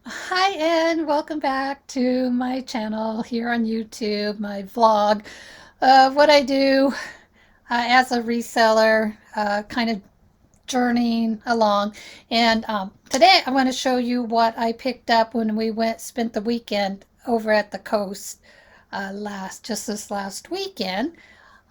Hi, and welcome back to my channel here on YouTube, my vlog of what I do as a reseller, kind of journeying along. And today I want to show you what I picked up when we spent the weekend over at the coast just this last weekend.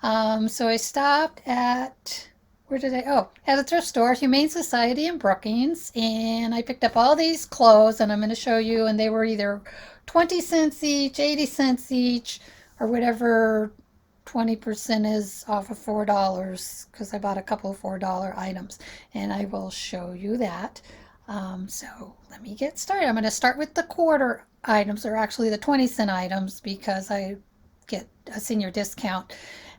So I stopped at, where did I, oh, at a thrift store, Humane Society in Brookings, and I picked up all these clothes, and I'm going to show you, and they were either 20 cents each, 80 cents each, or whatever 20% is off of $4, because I bought a couple of $4 items, and I will show you that. So let me get started. I'm going to start with the quarter items, or actually the 20-cent items, because I get a senior discount.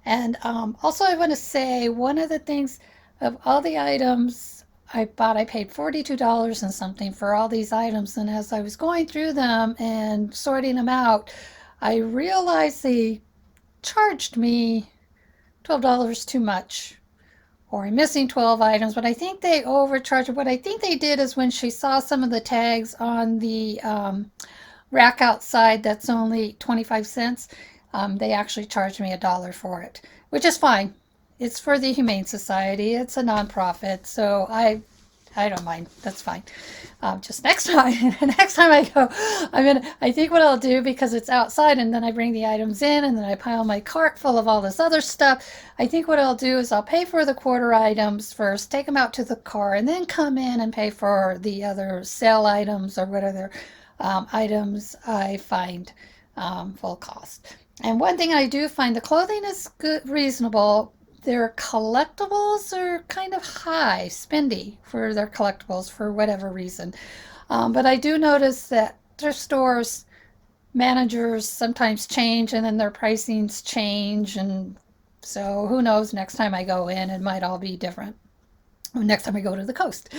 And also, I want to say one of the things of all the items I bought, I paid $42 and something for all these items. And as I was going through them and sorting them out, I realized they charged me $12 too much, or I'm missing 12 items, but I think they overcharged. What I think they did is when she saw some of the tags on the rack outside that's only 25 cents, they actually charged me $1 for it, which is fine. It's for the Humane Society. It's a nonprofit, so I don't mind. That's fine. Just next time, next time I go, I think what I'll do, because it's outside and then I bring the items in and then I pile my cart full of all this other stuff. I think what I'll do is I'll pay for the quarter items first, take them out to the car, and then come in and pay for the other sale items or whatever items I find full cost. And one thing I do find, the clothing is good, reasonable. Their collectibles are kind of high, spendy for their collectibles for whatever reason. But I do notice that thrift stores managers sometimes change and then their pricings change. And so who knows, next time I go in, it might all be different. Next time I go to the coast.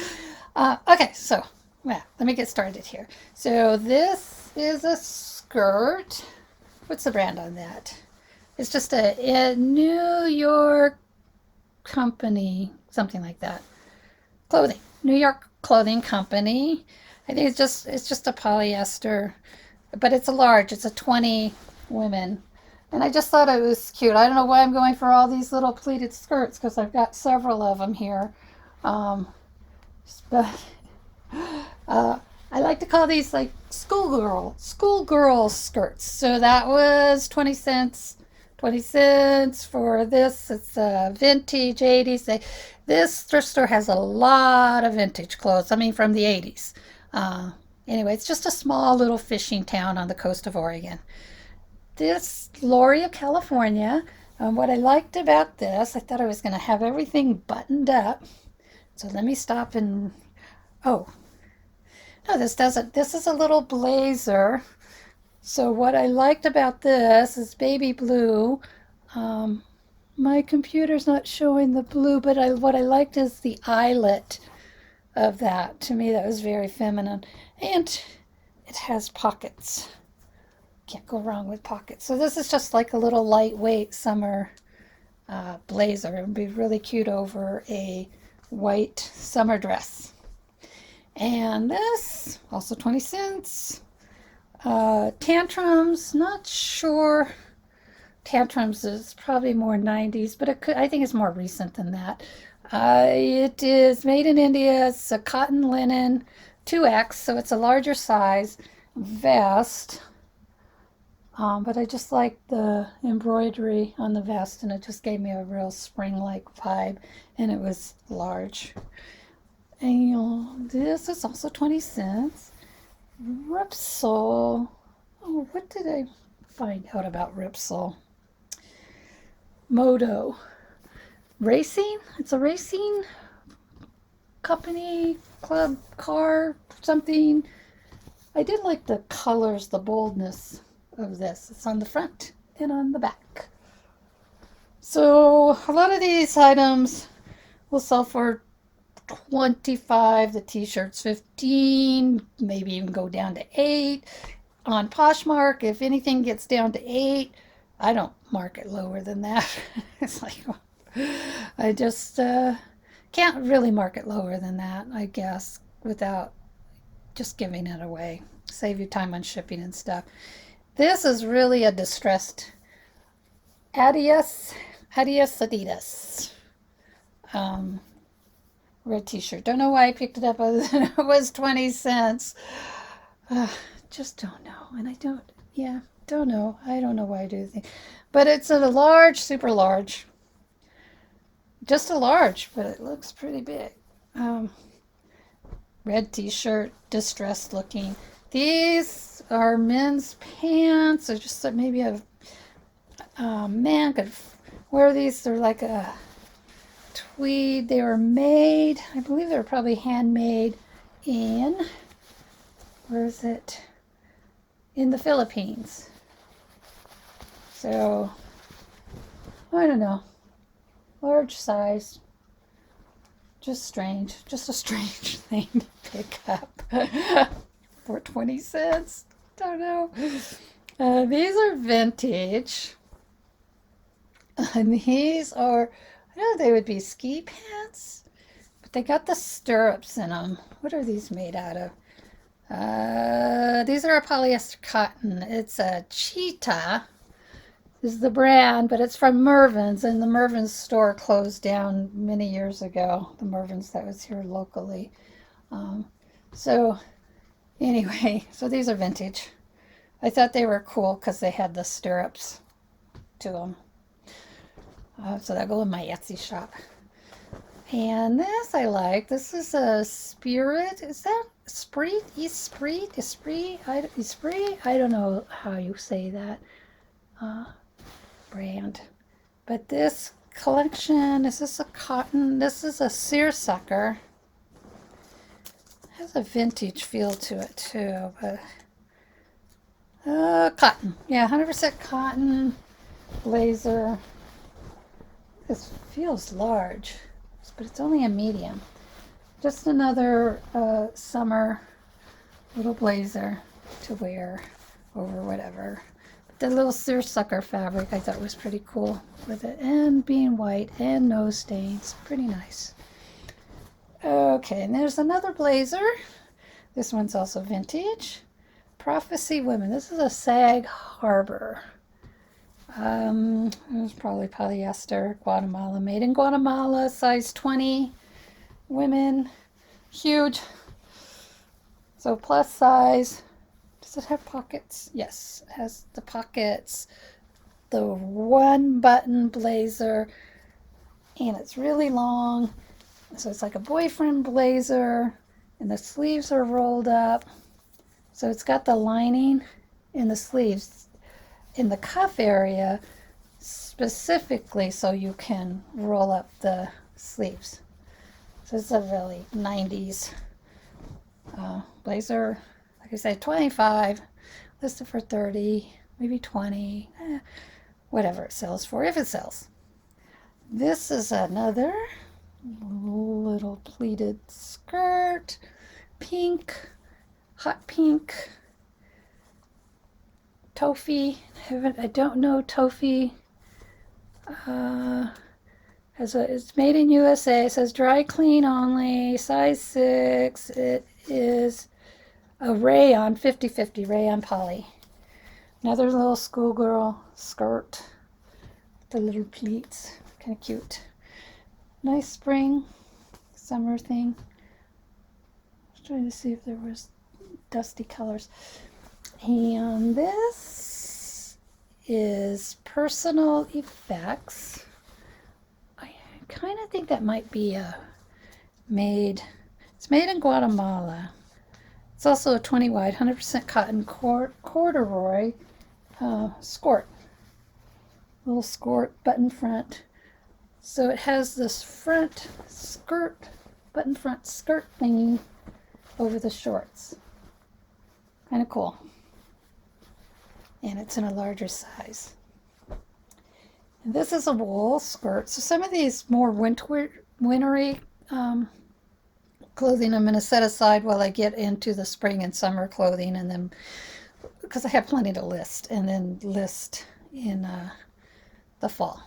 Okay, so well, let me get started here. So this is a skirt. What's the brand on that? It's just a New York company, something like that. Clothing, New York clothing company. I think it's just a polyester, but it's a large. It's a 20 women, and I just thought it was cute. I don't know why I'm going for all these little pleated skirts because I've got several of them here. Um, but I like to call these like schoolgirl skirts. So that was 20 cents. 20 cents for this. It's vintage 80s. This thrift store has a lot of vintage clothes. I mean, from the 80s. Anyway, it's just a small little fishing town on the coast of Oregon. This Loria, California. What I liked about this, I thought I was going to have everything buttoned up. So let me stop and, oh, no, this doesn't. This is a little blazer. So what I liked about this is baby blue. Um, my computer's not showing the blue, but what I liked is the eyelet of that. To me, that was very feminine. And it has pockets. Can't go wrong with pockets. So this is just like a little lightweight summer blazer. It would be really cute over a white summer dress. And this, also 20 cents. Tantrums, not sure. Tantrums is probably more 90s, but I think it's more recent than that. It is made in India. It's a cotton linen 2X, so it's a larger size vest. But I just like the embroidery on the vest, and it just gave me a real spring-like vibe, and it was large. And this is also 20 cents. Ripsol. Oh, what did I find out about Ripsol? Moto. Racing? It's a racing company, club, car, something. I did like the colors, the boldness of this. It's on the front and on the back. So a lot of these items will sell for 25, the t-shirts 15, maybe even go down to 8. On Poshmark, if anything gets down to 8, I don't market lower than that. It's like I just can't really market lower than that, I guess, without just giving it away. Save you time on shipping and stuff. This is really a distressed Adios, Adios Adidas red t-shirt. Don't know why I picked it up other than it was 20 cents. Just don't know. And I don't, yeah, don't know. I don't know why I do the thing. But it's a large, super large. Just a large, but it looks pretty big. Red t-shirt, distressed looking. These are men's pants, or just maybe a man could wear these. They're like a tweed. They were made, I believe they were probably handmade in, where is it? In the Philippines. So, I don't know. Large size. Just strange. Just a strange thing to pick up for 20 cents. Don't know. These are vintage. And these are, I don't know if they would be ski pants, but they got the stirrups in them. What are these made out of? These are a polyester cotton. It's a Cheetah is the brand, but it's from Mervyn's, and the Mervyn's store closed down many years ago. The Mervyn's that was here locally. So anyway, so these are vintage. I thought they were cool because they had the stirrups to them. So that'll go in my Etsy shop. And this I like. This is a Spirit. Is that Esprit? Esprit? I don't know how you say that brand. But this collection, is this a cotton? This is a seersucker. It has a vintage feel to it too, but cotton. Yeah, 100% cotton blazer. This feels large, but it's only a medium. Just another summer little blazer to wear over whatever. But the little seersucker fabric I thought was pretty cool with it, and being white and no stains, pretty nice. Okay, and there's another blazer. This one's also vintage. Prophecy Women. This is a Sag Harbor. It was probably polyester, Guatemala, made in Guatemala, size 20, women, huge. So plus size. Does it have pockets? Yes, it has the pockets. The one button blazer, and it's really long. So it's like a boyfriend blazer, and the sleeves are rolled up. So it's got the lining in the sleeves, in the cuff area specifically, so you can roll up the sleeves. So it's a really 90s blazer. Like I said, 25, listed for 30, maybe 20, whatever it sells for, if it sells. This is another little pleated skirt, pink, hot pink. Toffee, I don't know Toffee. It's made in USA. It says dry clean only, size 6. It is a rayon, 50-50 rayon poly. Another little schoolgirl skirt, the little pleats, kind of cute. Nice spring, summer thing. I was trying to see if there was dusty colors. And this is Personal Effects. I kind of think that might be it's made in Guatemala. It's also a 20 wide, 100% cotton corduroy skirt. Little skirt, button front. So it has this front skirt, button front skirt thingy over the shorts. Kind of cool. And it's in a larger size. And this is a wool skirt. So some of these more wintry clothing I'm going to set aside while I get into the spring and summer clothing, and then because I have plenty to list, and then list in the fall.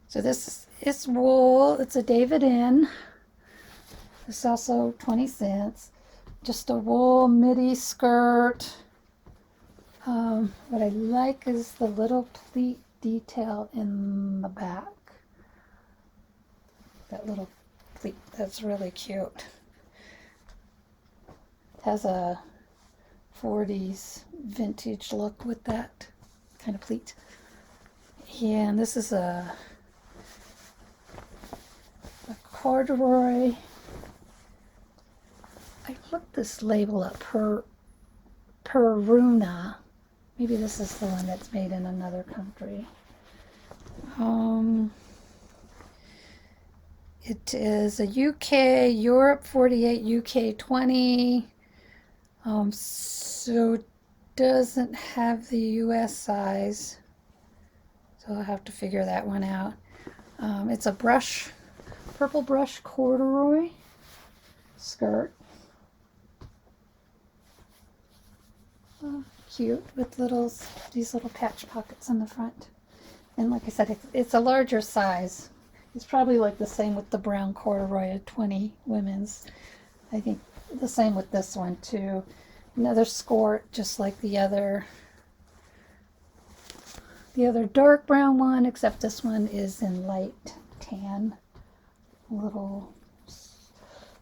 So this is wool. It's a David N. It's also 20 cents. just a wool midi skirt. What I like is the little pleat detail in the back. That little pleat, that's really cute. It has a 40s vintage look with that kind of pleat. Yeah, and this is a corduroy. I looked this label up, Peruna. Maybe this is the one that's made in another country. It is a UK, Europe 48, UK 20. So it doesn't have the US size. So I'll have to figure that one out. It's a purple brush corduroy skirt. Cute with these little patch pockets in the front. And like I said, it's a larger size. It's probably like the same with the brown corduroy at 20 women's. I think the same with this one too. Another skirt, just like the other dark brown one, except this one is in light tan. Little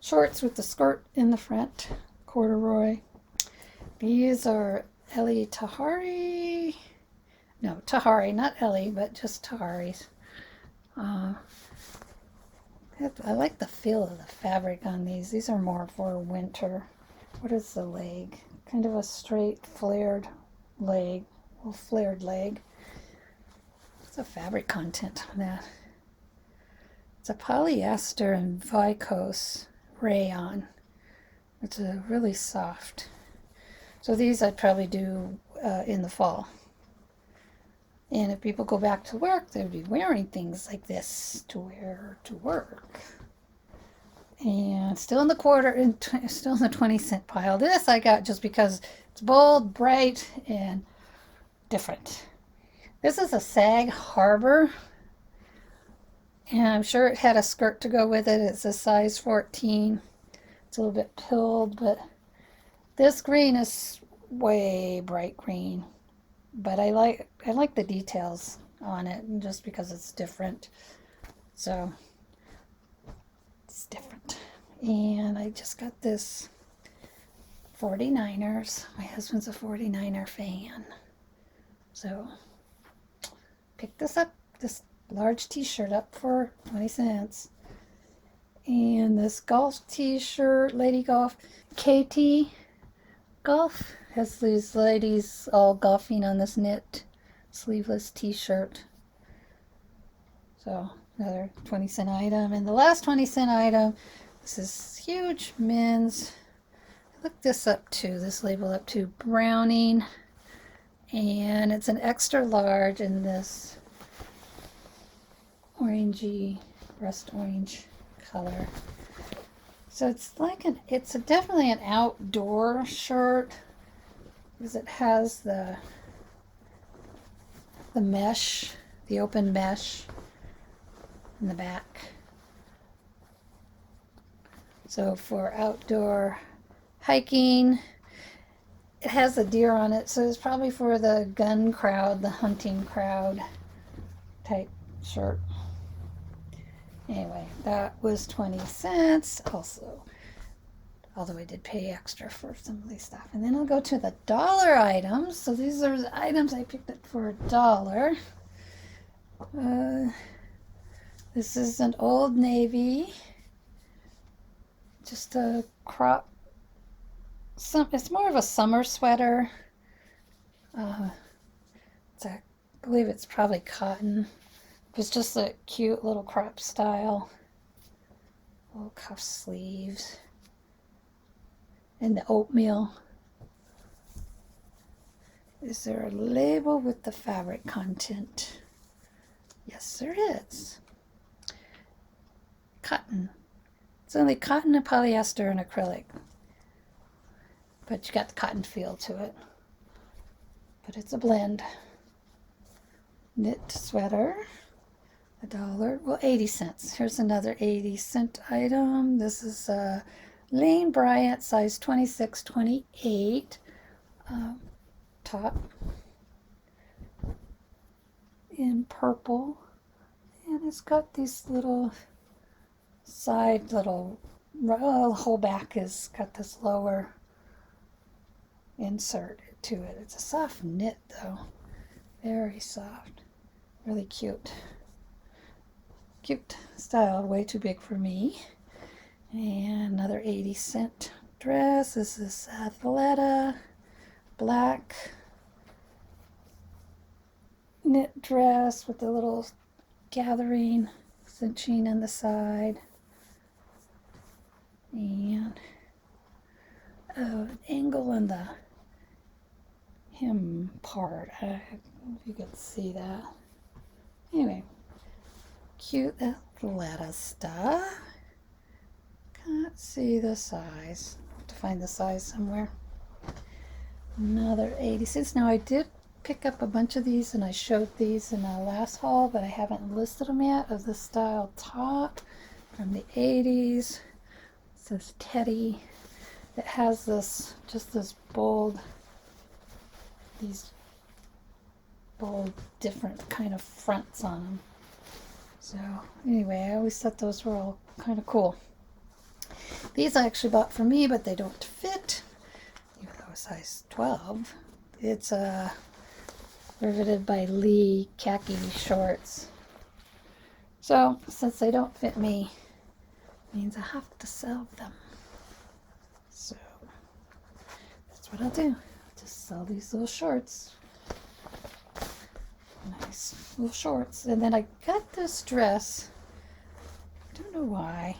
shorts with the skirt in the front, corduroy. These are Ellie Tahari. No, Tahari, not Ellie, but just Tahari's. I like the feel of the fabric on these. These are more for winter. What is the leg? Kind of a straight flared leg. Little flared leg. What's the fabric content on that? It's a polyester and viscose rayon. It's a really soft. So these I'd probably do in the fall. And if people go back to work, they'd be wearing things like this to wear to work. And still in the still in the 20-cent pile. This I got just because it's bold, bright, and different. This is a Sag Harbor. And I'm sure it had a skirt to go with it. It's a size 14. It's a little bit pilled, but this green is way bright green. But I like the details on it, and just because it's different. So it's different. And I just got this 49ers. My husband's a 49er fan. So picked this large t-shirt up for 20 cents. And this golf t-shirt, Lady Golf, KT Golf, has these ladies all golfing on this knit sleeveless t-shirt. So another 20-cent item. And the last 20-cent item, this is huge men's. I looked this up too, this label up too, Browning. And it's an extra large in this orangey, rust orange color. So it's like it's definitely an outdoor shirt because it has the mesh, the open mesh in the back. So for outdoor hiking, it has a deer on it, so it's probably for the gun crowd, the hunting crowd type shirt. Anyway, that was 20 cents also, although I did pay extra for some of these stuff. And then I'll go to the dollar items. So these are the items I picked up for $1. This is an Old Navy, just a crop. It's more of a summer sweater. I believe it's probably cotton. It's just a cute little crop style. Little cuff sleeves. And the oatmeal. Is there a label with the fabric content? Yes, there is. Cotton. It's only cotton and polyester and acrylic. But you got the cotton feel to it. But it's a blend. Knit sweater. $1. Well, 80 cents. Here's another 80-cent item. This is a Lane Bryant, size 26, 28, top in purple. And it's got these little side little, well, the whole back has got this lower insert to it. It's a soft knit though, very soft, really cute. Cute style, way too big for me. And another 80-cent dress. This is Athleta, black knit dress with the little gathering cinching in the side. And an angle in the hem part. I don't know if you could see that. Anyway, cute Athleta stuff. Can't see the size. Have to find the size somewhere. Another 80 cents. Now I did pick up a bunch of these and I showed these in our last haul, but I haven't listed them yet, of the style top from the 80s. It says Teddy. It has this, just this bold, these bold different kind of fronts on them. So anyway, I always thought those were all kind of cool. These I actually bought for me, but they don't fit, even though it's size 12. It's riveted by Lee khaki shorts. So since they don't fit me, it means I have to sell them. So that's what I'll do. I'll just sell these little shorts. Nice little shorts. And then I got this dress. I don't know why.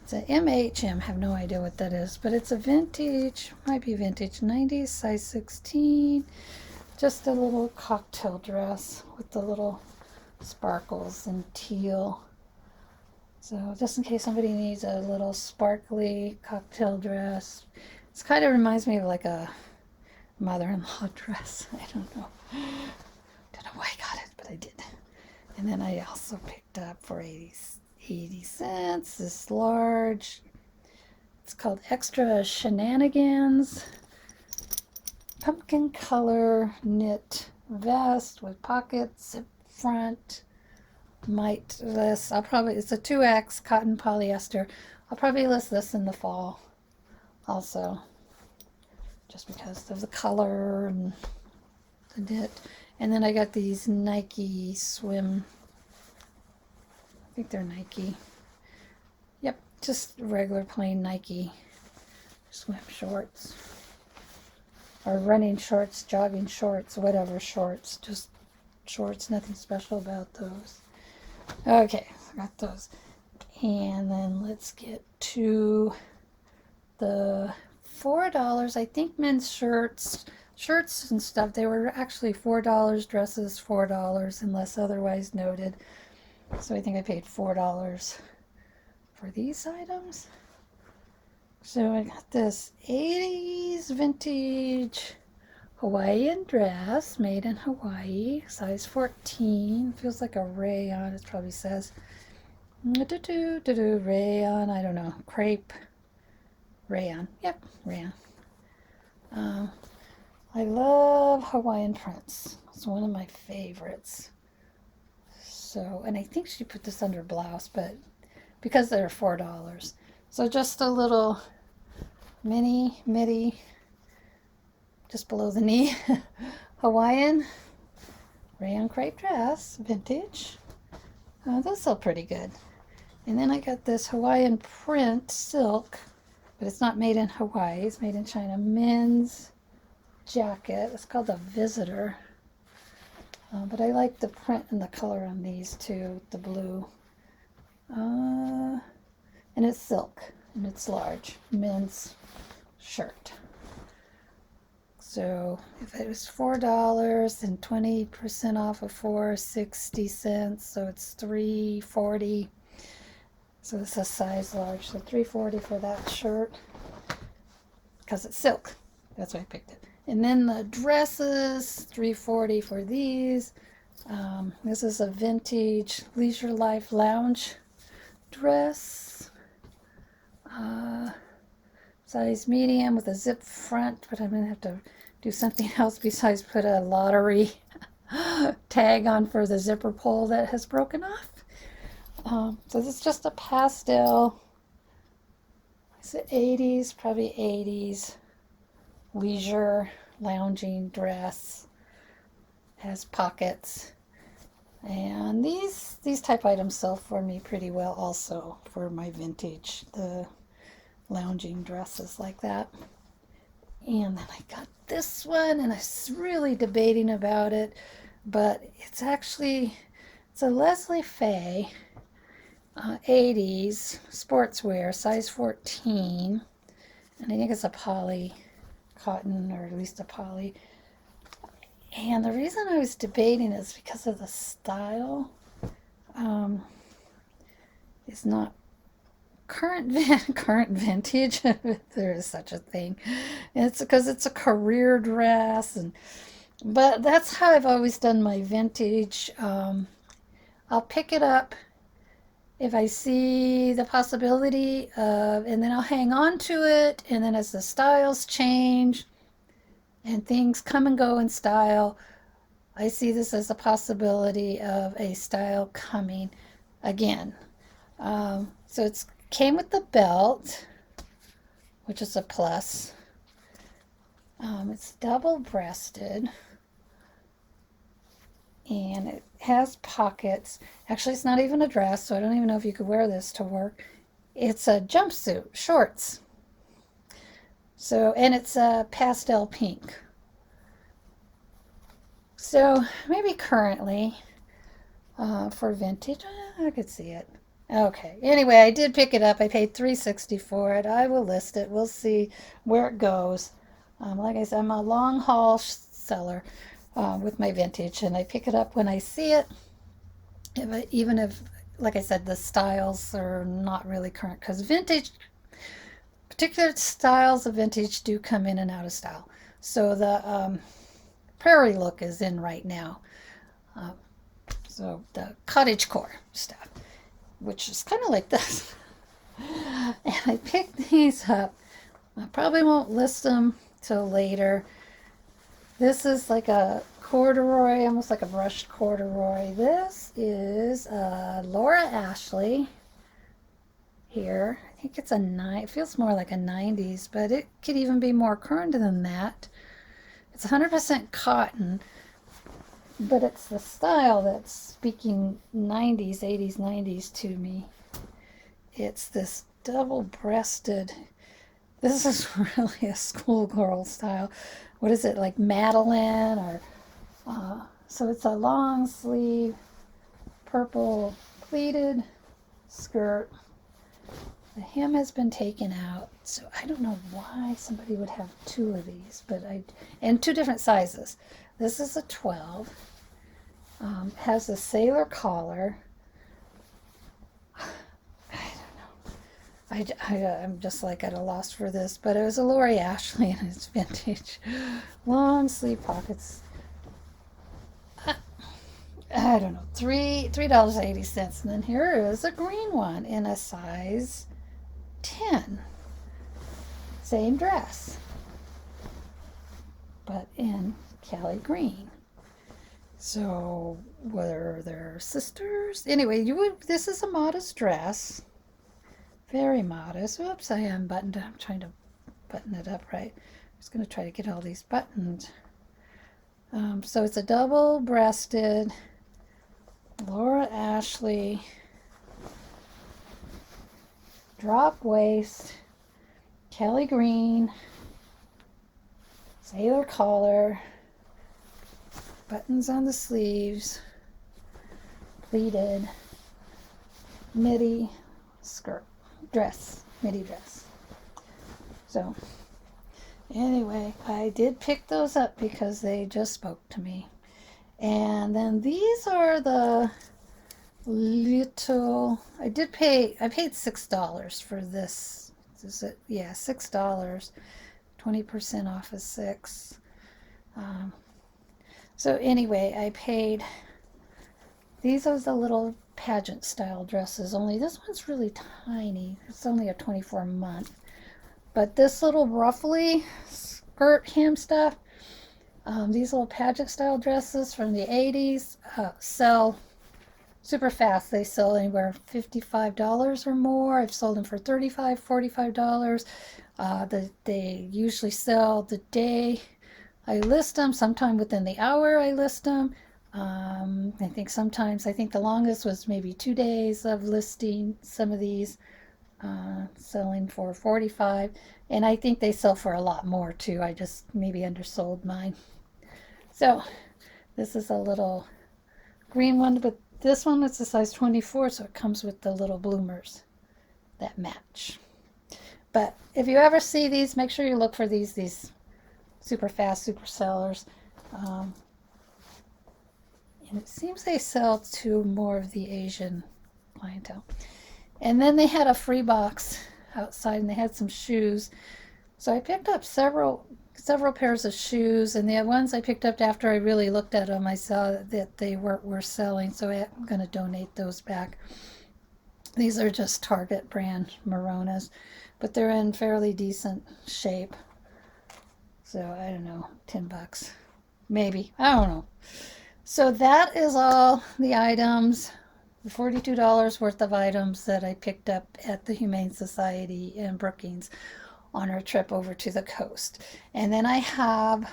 It's an MHM, have no idea what that is, but it's a vintage, might be vintage, 90s, size 16. Just a little cocktail dress with the little sparkles and teal. So just in case somebody needs a little sparkly cocktail dress. It kind of reminds me of like a mother-in-law dress. I don't know. Don't know why I got it, but I did. And then I also picked up for 80 cents this large, it's called Extra Shenanigans, pumpkin color knit vest with pockets at front, might list, it's a 2X cotton polyester. I'll probably list this in the fall also, just because of the color and the knit. And then I got these Nike swim, I think they're Nike. Yep, just regular plain Nike swim shorts. Or running shorts, jogging shorts, whatever shorts. Just shorts, nothing special about those. Okay, I got those. And then let's get to the $4, I think men's shirts and stuff. They were actually $4, dresses $4 unless otherwise noted. So I think I paid $4 for these items. So I got this 80s vintage Hawaiian dress made in Hawaii, size 14. Feels like a rayon, it probably says. Rayon, I don't know, crepe, rayon. Yep, rayon. I love Hawaiian prints. It's one of my favorites. So, and I think she put this under blouse, but because they're $4. So just a little midi, just below the knee, Hawaiian rayon crepe dress, vintage. Those sell pretty good. And then I got this Hawaiian print silk, but it's not made in Hawaii, it's made in China. Men's jacket, it's called a Visitor. But I like the print and the color on these too, the blue. And it's silk, and it's large, men's shirt. So if it was $4 and 20% off of $4, 60 cents, so it's $3.40. So it's a size large, so $3.40 for that shirt, because it's silk. That's why I picked it. And then the dresses, $3.40 for these. This is a vintage Leisure Life lounge dress. Size medium with a zip front, but I'm going to have to do something else besides put a lottery tag on for the zipper pull that has broken off. So this is just a pastel. Is it 80s? Probably 80s. Leisure lounging dress. Has pockets. And these type items sell for me pretty well also for my vintage. The lounging dresses like that. And then I got this one, and I was really debating about it, but it's a Leslie Faye 80s sportswear, size 14, and I think it's a poly cotton, or at least a poly. And the reason I was debating is because of the style. It's not current vintage, if there is such a thing. It's because it's a career dress, but that's how I've always done my vintage. I'll pick it up if I see the possibility of, and then I'll hang on to it, and then as the styles change and things come and go in style, I see this as a possibility of a style coming again. So it's came with the belt, which is a plus. It's double-breasted, and it has pockets. Actually, it's not even a dress, so I don't even know if you could wear this to work. It's a jumpsuit, shorts. So, and it's a pastel pink. So maybe currently for vintage, I could see it. Okay. Anyway, I did pick it up. I paid $3.60 for it. I will list it. We'll see where it goes. Like I said, I'm a long haul seller with my vintage, and I pick it up when I see it. Even if, like I said, the styles are not really current, because vintage, particular styles of vintage do come in and out of style. So the prairie look is in right now. So the cottagecore stuff, which is kind of like this. And I picked these up. I probably won't list them till later. This is like a corduroy, almost like a brushed corduroy. This is Laura Ashley here. I think it's it feels more like a 90s, but it could even be more current than that. It's 100% cotton, but it's the style that's speaking 90s, 80s, 90s to me. It's this double-breasted, this is really a schoolgirl style. What is it, like Madeline? Or so it's a long sleeve, purple pleated skirt. The hem has been taken out, so I don't know why somebody would have two of these, but and two different sizes. This is a 12. Has a sailor collar. I don't know. I'm just like at a loss for this, but it was a Lori Ashley and it's vintage. Long sleeve pockets. I don't know, $3.80. And then here is a green one in a size 10. Same dress, but in Kelly green. So whether they're sisters, anyway, this is a modest dress, very modest. Oops, I am buttoned. I'm trying to button it up right. I'm just going to try to get all these buttons. So it's a double-breasted Laura Ashley drop waist, Kelly green, sailor collar, buttons on the sleeves, pleated, midi skirt, midi dress. So anyway, I did pick those up because they just spoke to me. And then these are the little, I paid $6 for this. Is it? Yeah, $6. 20% off is $6. So anyway, I paid, these are the little pageant style dresses, only this one's really tiny. It's only a 24 month. But this little ruffly skirt hem stuff, these little pageant style dresses from the 80s sell super fast. They sell anywhere $55 or more. I've sold them for $35, $45. They usually sell the day I list them, sometime within the hour I list them. I think the longest was maybe 2 days of listing some of these, selling for 45. And I think they sell for a lot more too. I just maybe undersold mine. So this is a little green one, but this one is a size 24, so it comes with the little bloomers that match. But if you ever see these, make sure you look for these super fast super sellers. And it seems they sell to more of the Asian clientele. And then they had a free box outside, and they had some shoes. So I picked up several pairs of shoes, and the ones I picked up after I really looked at them, I saw that they weren't worth selling, so I'm going to donate those back. These are just Target brand Moronas, but they're in fairly decent shape. So I don't know, $10, maybe, I don't know. So that is all the items, the $42 worth of items that I picked up at the Humane Society in Brookings on our trip over to the coast. And then I have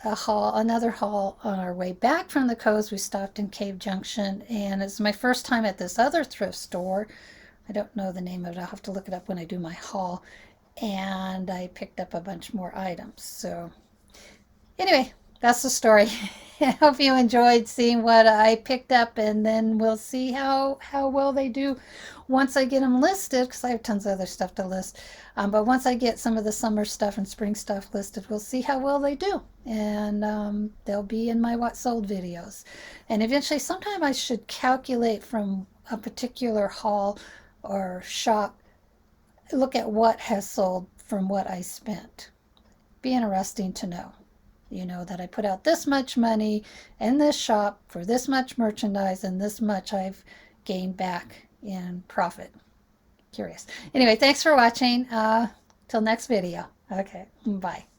another haul on our way back from the coast. We stopped in Cave Junction, and it's my first time at this other thrift store. I don't know the name of it. I'll have to look it up when I do my haul. And I picked up a bunch more items. So anyway, that's the story. I hope you enjoyed seeing what I picked up, and then we'll see how well they do once I get them listed, because I have tons of other stuff to list. But once I get some of the summer stuff and spring stuff listed, we'll see how well they do. And they'll be in my what sold videos. And eventually, sometime I should calculate from a particular haul or shop, look at what has sold from what I spent. Be interesting to know. You know, that I put out this much money in this shop for this much merchandise, and this much I've gained back in profit. Curious. Anyway, thanks for watching. Till next video. Okay, bye.